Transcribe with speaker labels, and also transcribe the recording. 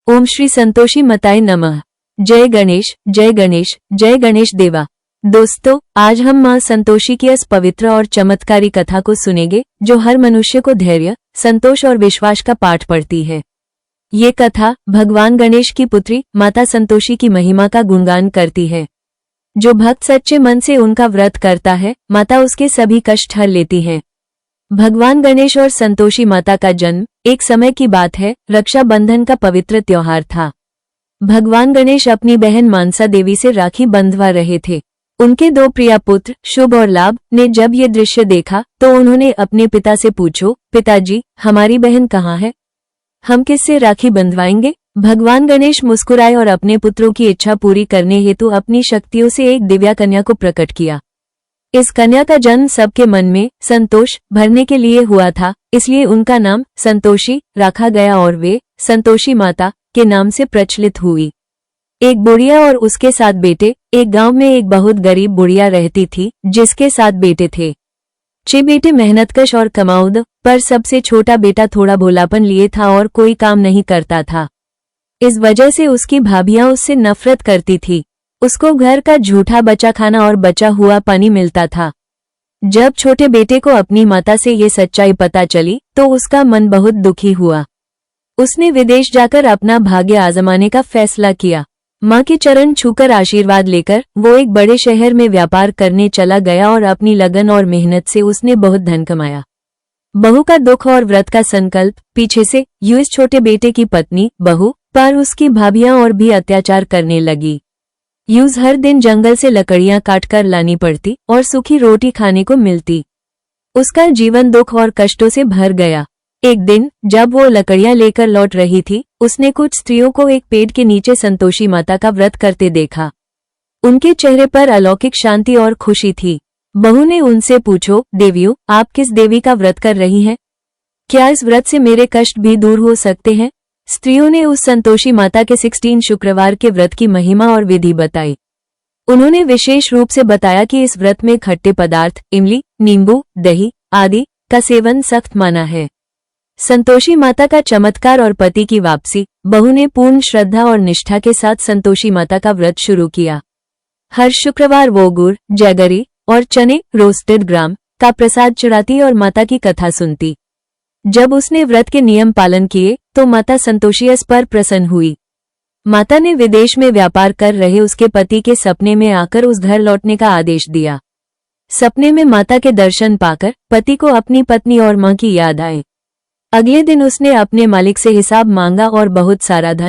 Speaker 1: ओम श्री संतोषी माताय नमः। जय गणेश जय गणेश जय गणेश देवा। दोस्तों, आज हम मां संतोषी की इस पवित्र और चमत्कारी कथा को सुनेंगे जो हर मनुष्य को धैर्य, संतोष और विश्वास का पाठ पढ़ती है। ये कथा भगवान गणेश की पुत्री माता संतोषी की महिमा का गुणगान करती है। जो भक्त सच्चे मन से उनका व्रत करता है, माता उसके सभी कष्ट हर लेती है। भगवान गणेश और संतोषी माता का जन्म एक समय की बात है। रक्षाबंधन का पवित्र त्योहार था। भगवान गणेश अपनी बहन मानसा देवी से राखी बंधवा रहे थे। उनके दो प्रिय पुत्र शुभ और लाभ ने जब ये दृश्य देखा तो उन्होंने अपने पिता से पूछो, पिताजी, हमारी बहन कहाँ है? हम किससे राखी बंधवाएंगे? भगवान गणेश मुस्कुराए और अपने पुत्रों की इच्छा पूरी करने हेतु अपनी शक्तियों से एक दिव्या कन्या को प्रकट किया। इस कन्या का जन्म सबके मन में संतोष भरने के लिए हुआ था, इसलिए उनका नाम संतोषी रखा गया और वे संतोषी माता के नाम से प्रचलित हुई। एक बुढ़िया और उसके 7 बेटे। एक गांव में एक बहुत गरीब बुढ़िया रहती थी जिसके 7 बेटे थे। 6 बेटे मेहनतकश और कमाऊद, पर सबसे छोटा बेटा थोड़ा भोलापन लिए था और कोई काम नहीं करता था। इस वजह से उसकी भाभियां उससे नफरत करती थी। उसको घर का झूठा बचा खाना और बचा हुआ पानी मिलता था। जब छोटे बेटे को अपनी माता से ये सच्चाई पता चली तो उसका मन बहुत दुखी हुआ। उसने विदेश जाकर अपना भाग्य आजमाने का फैसला किया। मां के चरण छूकर आशीर्वाद लेकर वो एक बड़े शहर में व्यापार करने चला गया और अपनी लगन और मेहनत से उसने बहुत धन कमाया। बहू का दुख और व्रत का संकल्प पीछे से यूएस छोटे बेटे की पत्नी बहू पर उसकी भाभियां और भी अत्याचार करने लगी। यूज हर दिन जंगल से लकड़ियां काटकर लानी पड़ती और सूखी रोटी खाने को मिलती। उसका जीवन दुख और कष्टों से भर गया। एक दिन जब वो लकड़ियां लेकर लौट रही थी, उसने कुछ स्त्रियों को एक पेड़ के नीचे संतोषी माता का व्रत करते देखा। उनके चेहरे पर अलौकिक शांति और खुशी थी। बहू ने उनसे पूछो, देवियों, आप किस देवी का व्रत कर रही हैं? क्या इस व्रत से मेरे कष्ट भी दूर हो सकते हैं? स्त्रियों ने उस संतोषी माता के 16 शुक्रवार के व्रत की महिमा और विधि बताई। उन्होंने विशेष रूप से बताया कि इस व्रत में खट्टे पदार्थ, इमली, नींबू, दही आदि का सेवन सख्त माना है। संतोषी माता का चमत्कार और पति की वापसी। बहू ने पूर्ण श्रद्धा और निष्ठा के साथ संतोषी माता का व्रत शुरू किया। हर शुक्रवार वो गुड़, जैगरी और चने रोस्टेड ग्राम का प्रसाद चढ़ाती और माता की कथा सुनती। जब उसने व्रत के नियम पालन किए तो माता संतोषी इस पर प्रसन्न हुई। माता ने विदेश में व्यापार कर रहे उसके पति के सपने में आकर उस घर लौटने का आदेश दिया। सपने में माता के दर्शन पाकर पति को अपनी पत्नी और मां की याद आए। अगले दिन उसने अपने मालिक से हिसाब मांगा और बहुत सारा धन